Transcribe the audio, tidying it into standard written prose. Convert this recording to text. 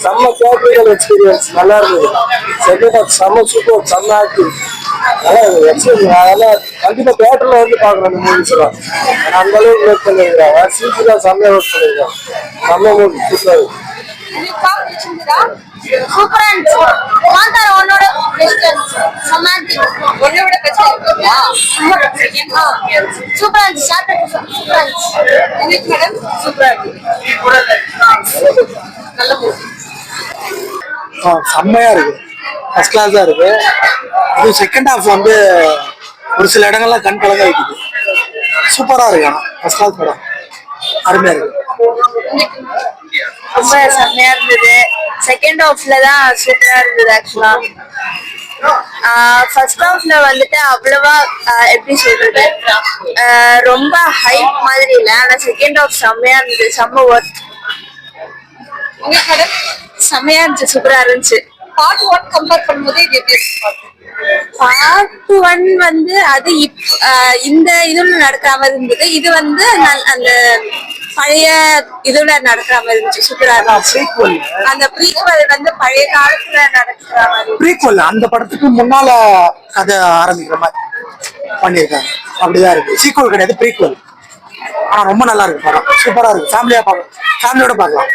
செம்ம theatrical experience நல்லா இருந்தது. செகண்ட் ஹாஃப் செம்ம சூப்பர், செம்ம ஆக்டிங் நல்லா இருந்தது. எக்ஸ்பீரியன்ஸ் அதெல்லாம் கண்டிப்பா தியேட்டர்ல வந்து பாக்குறேன் அந்த மூவிஸ் எல்லாம். அந்த அளவுக்கு ஒர்க் பண்ணிருக்காங்க. சிஜி தான் செம்மையா ஒர்க் பண்ணிருக்காங்க. செம்ம மூவி சூப்பர். சூப்பரா இருந்துச்சு. காந்தாரா ஒன்னோட ஒன்னோட சூப்பரா இருந்துச்சு. சூப்பரா இருந்துச்சு. மேடம் சூப்பரா இருக்கு. நல்ல மூவி. செம்மையா இருக்கு. ஃபர்ஸ்ட் கிளாஸா இருக்கு. அது செகண்ட் ஹாஃப் வந்து ஒரு சில இடங்கள்லாம் கண் கலங்க வைக்குது. சூப்பரா இருக்கு. ஃபர்ஸ்ட் கிளாஸ் படம் அருமையா இருக்கு. ரொம்ப செம்மையா இருந்தது. செகண்ட் ஹாஃப்ல தான் சூப்பரா இருந்தது. ஆக்சுவலா ஃபர்ஸ்ட் ஹாஃப்ல வந்துட்டு அவ்வளவா எப்படி சொல்றது, ரொம்ப ஹைப் மாதிரி இல்லை. ஆனா செகண்ட் ஹாஃப் செம்மையா இருந்தது. செம்ம ஒர்க். செம்மையா இருந்துச்சு. சூப்பரா இருந்துச்சு. பார்ட் 1 கம்பேர் பண்ணும்போது இது எப்படி இருக்கு? பார்ட் 1 வந்து அது இந்த இதுல நடக்கிற மாதிரி இருந்தது. இது வந்து அந்த பழைய இதுல நடக்கிற மாதிரி இருந்துச்சு. சூப்பரா இருந்துச்சு. அந்த ப்ரீக்வல் வந்து பழைய காலத்துல நடக்கிற மாதிரி. ப்ரீக்வல் அந்த படத்துக்கு முன்னால கதை ஆரம்பிக்கிற மாதிரி பண்ணியிருக்காங்க. அப்படிதான் இருக்கு. சீக்வல் கிடையாது, ப்ரீக்வல். ஆனா ரொம்ப நல்லா இருக்கு படம். சூப்பரா இருக்கு. ஃபேமிலியா பார்க்கலாம், ஃபேமிலியோட பார்க்கலாம்.